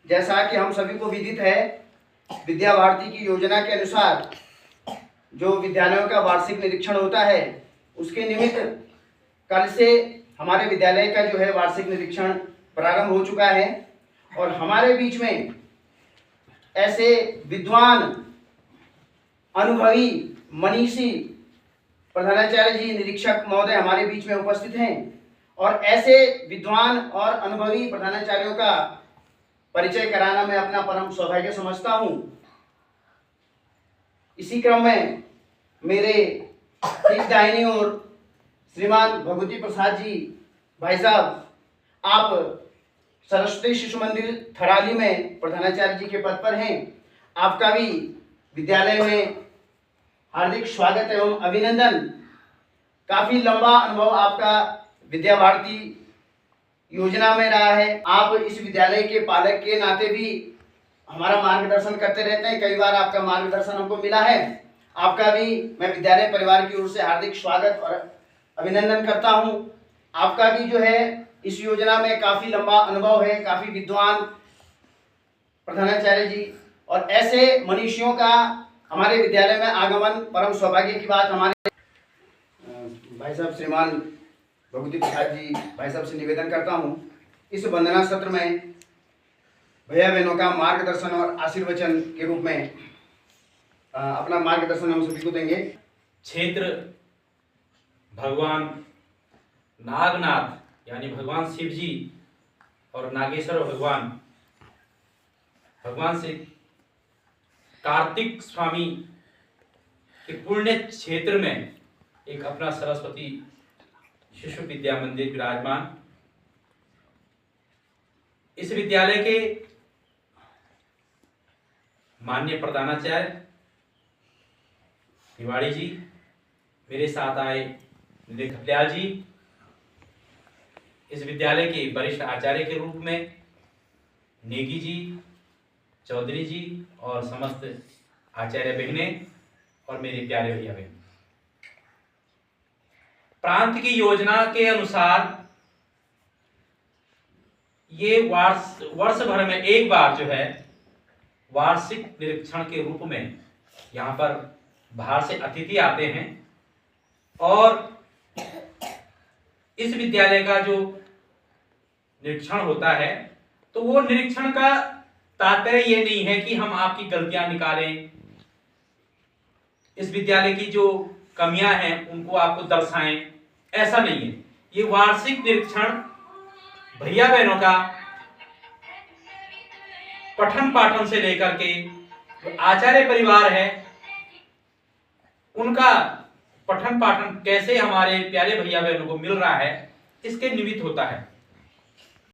जैसा कि हम सभी को विदित है, विद्या भारती की योजना के अनुसार जो विद्यालयों का वार्षिक निरीक्षण होता है, उसके निमित्त कल से हमारे विद्यालय का जो है वार्षिक निरीक्षण प्रारंभ हो चुका है। और हमारे बीच में ऐसे विद्वान, अनुभवी, मनीषी प्रधानाचार्य जी, निरीक्षक महोदय हमारे बीच में उपस्थित हैं। और ऐसे विद्वान और अनुभवी प्रधानाचार्यों का परिचय कराना मैं अपना परम सौभाग्य समझता हूं। इसी क्रम में मेरे ठीक दाहिनी ओर श्रीमान भगवती प्रसाद जी भाई साहब, आप सरस्वती शिशु मंदिर थराली में प्रधानाचार्य जी के पद पर हैं। आपका भी विद्यालय में हार्दिक स्वागत एवं अभिनंदन। काफी लंबा अनुभव आपका विद्या भारती योजना में रहा है। आप इस विद्यालय के पालक के नाते भी हमारा मार्गदर्शन करते रहते हैं। कई बार आपका मार्गदर्शन हमको मिला है। आपका भी मैं विद्यालय परिवार की ओर से हार्दिक स्वागत और अभिनंदन करता हूं। आपका भी जो है इस योजना में काफी लंबा अनुभव है, काफी विद्वान प्रधानाचार्य जी और ऐसे मनीषियों का हमारे विद्यालय में आगमन परम सौभाग्य की बात। हमारे भाई साहब श्रीमान भगवती प्रसाद जी भाई साहब से निवेदन करता हूं, इस वंदना सत्र में भैया बहनों का मार्गदर्शन और आशीर्वचन के रूप में अपना मार्गदर्शन हम सभी को देंगे। क्षेत्र भगवान नागनाथ यानी भगवान शिव जी और नागेश्वर भगवान से कार्तिक स्वामी के पुण्य क्षेत्र में एक अपना सरस्वती शिशु विद्या मंदिर विराजमान। इस विद्यालय के माननीय प्रधानाचार्य तिवारी जी, मेरे साथ आए निदेशक खपलियाल जी, इस विद्यालय के वरिष्ठ आचार्य के रूप में नेगी जी, चौधरी जी और समस्त आचार्य बहनें और मेरे प्यारे भैया बहन। प्रांत की योजना के अनुसार ये वर्ष भर में एक बार जो है वार्षिक निरीक्षण के रूप में यहाँ पर बाहर से अतिथि आते हैं। और इस विद्यालय का जो निरीक्षण होता है तो वो निरीक्षण का तात्पर्य ये नहीं है कि हम आपकी गलतियां निकालें, इस विद्यालय की जो कमियां हैं उनको आपको दर्शाएं, ऐसा नहीं है। ये वार्षिक निरीक्षण भैया बहनों का पठन पाठन से लेकर के जो आचार्य परिवार है उनका पठन पाठन कैसे हमारे प्यारे भैया बहनों को मिल रहा है, इसके निमित्त होता है।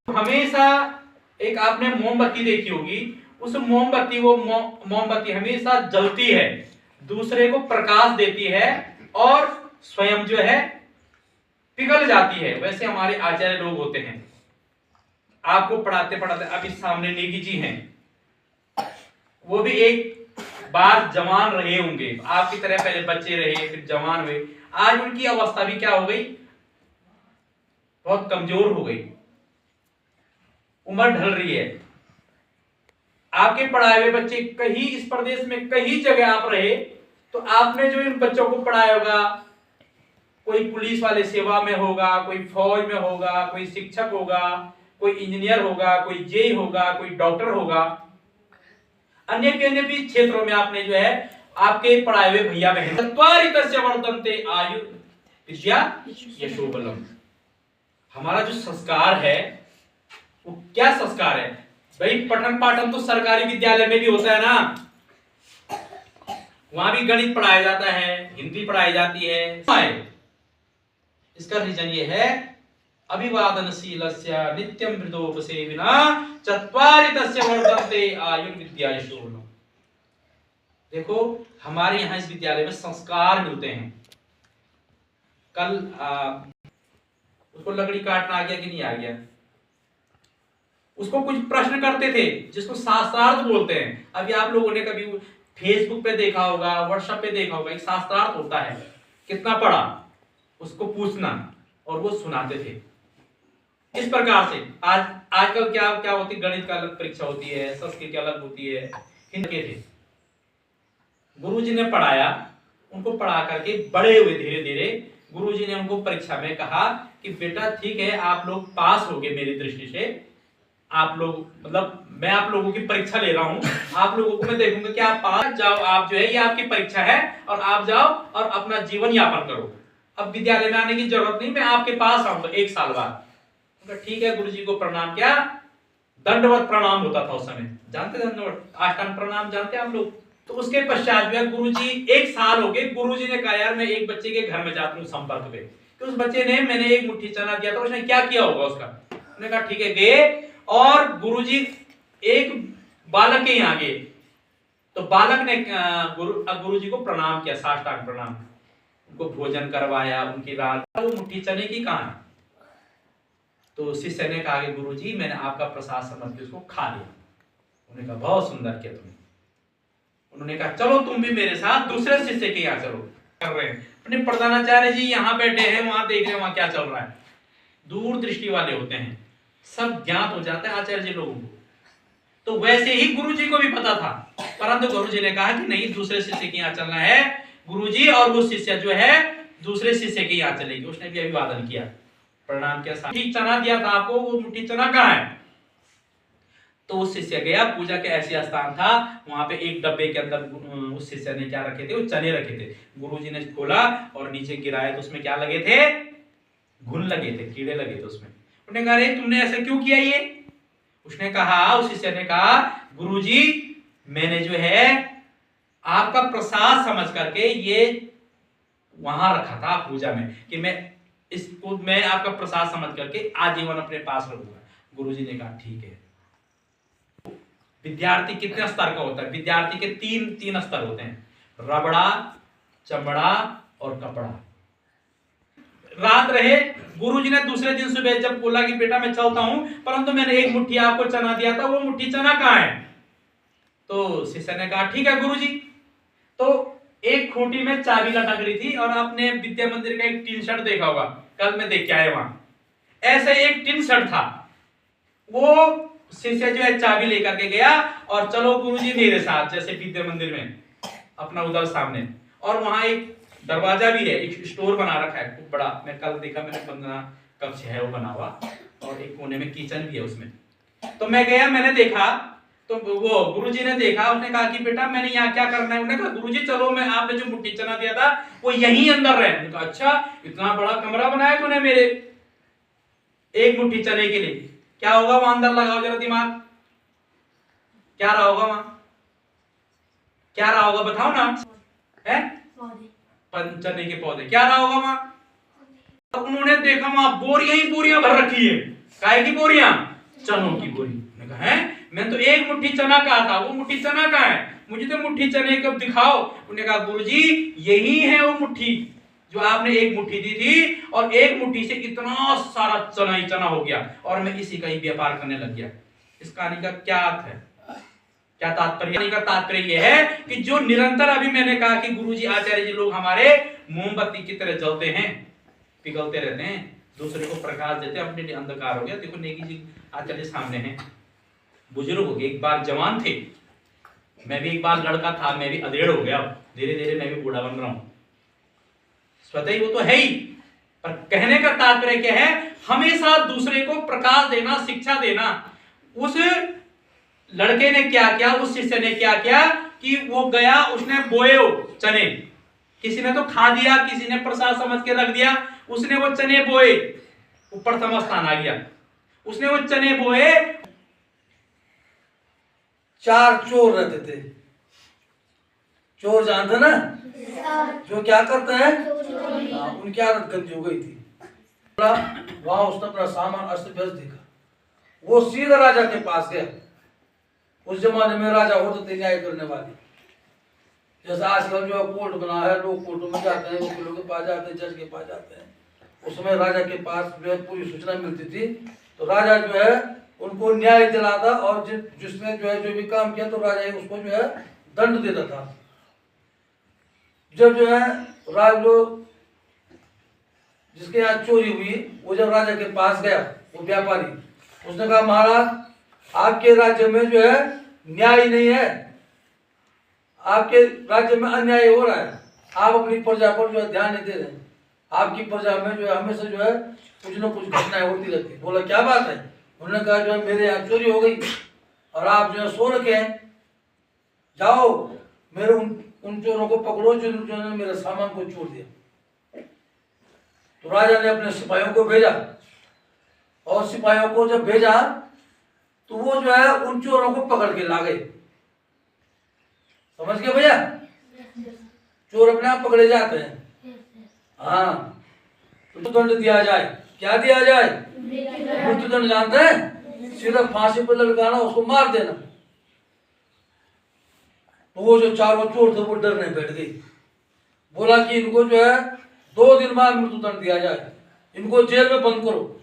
हमेशा एक आपने मोमबत्ती देखी होगी, उस मोमबत्ती हमेशा जलती है, दूसरे को प्रकाश देती है और स्वयं जो है पिघल जाती है। वैसे हमारे आचार्य लोग होते हैं। आपको पढ़ाते पढ़ाते अभी सामने नेगी जी हैं, वो भी एक बार जवान रहे होंगे, आपकी तरह पहले बच्चे रहे फिर जवान हुए। आज उनकी अवस्था भी क्या हो गई, बहुत कमजोर हो गई, उम्र ढल रही है। आपके पढ़ाए हुए बच्चे कहीं इस प्रदेश में कहीं जगह आप रहे तो आपने जो इन बच्चों को पढ़ाया होगा, कोई पुलिस वाले सेवा में होगा, कोई फौज में होगा, कोई शिक्षक होगा, कोई इंजीनियर होगा, कोई जेई होगा, कोई डॉक्टर होगा, अन्य भी क्षेत्रों में आपने जो है आपके पढ़ाए हुए भैया बहन चत्वारितस्य वर्धन्ते आयु विद्या यशोबलम। हमारा जो संस्कार है वो क्या संस्कार है भाई? पठन पाठन तो सरकारी विद्यालय में भी होता है ना, वहां भी गणित पढ़ाया जाता है, हिंदी पढ़ाई जाती है। इसका रीजन ये है अभिवादनशीलस्य नित्यं मृदोपसेविना चत्वारितस्य वर्धन्ते आयु विद्या यशोबलम। देखो हमारे यहाँ इस विद्यालय में संस्कार मिलते हैं। कल उसको लकड़ी काटना आ गया कि नहीं आ गया, उसको कुछ प्रश्न करते थे जिसको शास्त्रार्थ बोलते हैं। अभी आप लोगों ने कभी फेसबुक पे देखा होगा, व्हाट्सएप पे देखा होगा, एक शास्त्रार्थ होता है, कितना पढ़ा उसको पूछना और वो सुनाते थे। इस प्रकार से आज आजकल क्या क्या होती है, गणित का अलग परीक्षा होती है, संस्कृत की अलग होती है, हिंदी के थे। गुरुजी ने पढ़ाया, उनको पढ़ा करके बड़े हुए धीरे धीरे। गुरुजी ने उनको परीक्षा में कहा कि बेटा ठीक है, आप लोग पास हो गए मेरी दृष्टि से, आप लोग मतलब मैं आप लोगों की परीक्षा ले रहा हूं, आप लोगों को मैं देखूंगा कि आप पास जाओ, आप जो है ये आपकी परीक्षा है और आप जाओ और अपना जीवन यापन करो, अब विद्यालय में आने की जरूरत नहीं, मैं आपके पास आऊंगा 1 साल बाद। ठीक है, गुरुजी को प्रणाम किया, दंडवत प्रणाम होता था उस समय, जानते दंडवत अष्टांग प्रणाम जानते हैं आप लोग। तो उसके पश्चात जो गुरुजी 1 साल हो गए, गुरुजी ने कहा यार मैं एक बच्चे के घर में जाता हूँ संपर्क पे, कि उस बच्चे ने मैंने एक मुट्ठी चना दिया था, उसने क्या किया होगा उसका। उन्होंने कहा ठीक है, गए और गुरुजी एक बालक के यहाँ गए, तो बालक ने गुरुजी को प्रणाम किया, साष्टांग प्रणाम, उनको भोजन करवाया, उनकी रात, वो मुट्ठी चने की कहां है। तो शिष्य ने कहा कि गुरुजी मैंने आपका प्रसाद समझ के उसको खा लिया। उन्होंने कहा बहुत सुंदर किया तुमने। उन्होंने कहा चलो तुम भी मेरे साथ दूसरे शिष्य के यहाँ चलो। कर रहे हैं अपने प्रधानाचार्य जी यहाँ बैठे हैं, वहां देख रहे हैं वहां क्या चल रहा है, दूर दृष्टि वाले होते हैं, सब ज्ञात हो जाता है आचार्य जी लोगों को। तो वैसे ही गुरुजी को भी पता था, परंतु गुरुजी ने कहा कि नहीं दूसरे शिष्य के यहाँ चलना है, गुरुजी और वो शिष्य जो है दूसरे शिष्य के यहाँ चलेगी। उसने भी अभिवादन किया, प्रणाम किया, मुट्ठी चना दिया था आपको, वो मुट्ठी चना कहाँ है। तो उस शिष्य गया, पूजा के ऐसे स्थान था, वहां पे एक डब्बे के अंदर उस शिष्य ने क्या रखे थे, वो चने रखे थे। गुरुजी ने खोला और नीचे गिराया तो उसमें क्या लगे थे, घुन लगे थे, कीड़े लगे थे उसमें। उन्होंने कहा अरे तुमने ऐसा क्यों किया ये। उसने कहा, उस शिष्य ने कहा गुरुजी मैंने जो है आपका प्रसाद समझ करके ये वहां रखा था पूजा में, कि मैं इसको मैं आपका प्रसाद समझ करके आजीवन अपने पास रखूंगा। गुरुजी ने कहा ठीक है। विद्यार्थी कितने स्तर का होता है, विद्यार्थी के तीन स्तर होते हैं, रबड़ा, चमड़ा और कपड़ा। रात रहे, गुरुजी ने दूसरे दिन सुबह जब बोला कि बेटा मैं चलता हूं, परंतु मैंने एक मुट्ठी आपको चना दिया था, वो मुट्ठी चना कहां है। तो शिष्य ने कहा ठीक है गुरुजी। तो एक खूंटी में चाबी लटक रही थी, और आपने विद्या मंदिर का एक टीन शर्ट देखा होगा, कल मैं देख के आया वहां, ऐसे एक टीन शर्ट था। वो शिष्य जो है चाबी लेकर के गया और चलो गुरुजी मेरे साथ, जैसे विद्या मंदिर में अपना उधर सामने, और वहां एक दरवाजा भी है, एक स्टोर बना रखा है खूब बड़ा, मैं कल देखा, मैंने 15 कक्ष है वो बना हुआ, और एक कोने में किचन भी है उसमें। तो मैं गया, मैंने देखा, तो वो गुरुजी ने देखा, उसने कहा कि बेटा मैंने यहाँ क्या करना है। उन्होंने कहा गुरुजी चलो, मैं आपने जो मुट्ठी चना दिया था वो यहीं अंदर रहे। मैंने कहा अच्छा, इतना बड़ा कमरा बनाया तूने मेरे एक मुट्ठी चने के लिए, क्या होगा वहां अंदर, लगाओ जरा दिमाग, क्या रहा होगा वहां, क्या रहा होगा बताओ ना, है चने के पौधे, क्या रहा होगा वहां। तो उन्होंने देखा वहां बोरियां ही बोरियां भर रखी है, काय की बोरियां, चनों की बोरी। मैंने कहा है, मैं तो एक मुट्ठी चना कहा था, वो मुट्ठी चना कहाँ है, मुझे तो मुट्ठी चने कब दिखाओ। उन्होंने कहा गुरुजी यही है वो मुट्ठी जो आपने एक मुट्ठी दी थी, और एक मुट्ठी से इतना सारा चना ही चना हो गया, और मैं इसी का ही व्यापार करने लग गया। इस कहानी का क्या अर्थ है, क्या तात्पर्य। कहानी का तात्पर्य यह है कि जो निरंतर, अभी मैंने कहा कि गुरुजी आचार्य जी लोग हमारे मोमबत्ती की तरह जलते हैं, पिघलते रहते हैं, दूसरे को प्रकाश देते हैं, अपने लिए अंधकार हो गया। देखो नेगी जी आचार्य सामने हैं, बुजुर्ग हो गए, एक बार जवान थे, मैं भी एक बार लड़का था, मैं भी अधेड़ हो गया, धीरे धीरे मैं भी बूढ़ा बन रहा हूं, स्वतः ही वो तो है ही। पर कहने का तात्पर्य क्या है, हमेशा दूसरे को प्रकाश देना, शिक्षा देना। उस लड़के ने क्या किया, उस शिष्य ने क्या किया कि वो गया, उसने बोए चने, किसी ने तो खा दिया, किसी ने प्रसाद समझ के रख दिया, उसने वो चने बोए, ऊपर प्रथम स्थान आ गया, उसने वो चने बोए। 4 चोर रहते थे, चोर जानते ना, जो क्या करते हैं, उनकी आदत गंदी हो गई थी। वहां उसने अपना सामान अस्त व्यस्त देखा, वो सीधा राजा के पास गया। उस जमाने में राजा होते थे न्याय करने वाले, जैसे आजकल जो कोर्ट बना है, लोग कोर्टों में जाते हैं, वकीलों के पास जाते हैं, जज के पास जाते हैं। उस समय राजा के पास जो है पूरी सूचना मिलती थी, तो राजा जो है उनको न्याय दिलाता, और जिसने जो है जो भी काम किया तो राजा उसको जो है दंड देता था। जब जो है राज लोग जिसके यहाँ चोरी हुई, वो जब राजा के पास गया, वो व्यापारी, उसने कहा महाराज आपके राज्य में जो है न्याय नहीं है, आपके राज्य में अन्याय हो रहा है, आप अपनी प्रजा पर जो है ध्यान नहीं दे रहे, आपकी प्रजा में जो है हमेशा जो है कुछ न कुछ घटनाएं होती रहती है। बोला क्या बात है? उन्होंने कहा जो है मेरे यहाँ चोरी हो गई और आप जो है सो रखे हैं, जाओ मेरे उन चोरों को पकड़ो जिन्होंने मेरे सामान को चोर दिया। तो राजा ने अपने सिपाहियों को भेजा और सिपाहियों को जब भेजा तो वो जो है उन चोरों को पकड़ के ला गए। समझ गए भैया? चोर अपने आप पकड़े जाते हैं। हाँ, तो दंड दिया जाए। क्या दिया जाए? मृत्युदंड जानते हैं? सीधा फांसी पर लटकाना, उसको मार देना। तो वो जो चारों चोर थे वो डरने बैठ गई, बोला कि इनको जो है 2 दिन बाद मृत्युदंड दिया जाए, इनको जेल में बंद करो।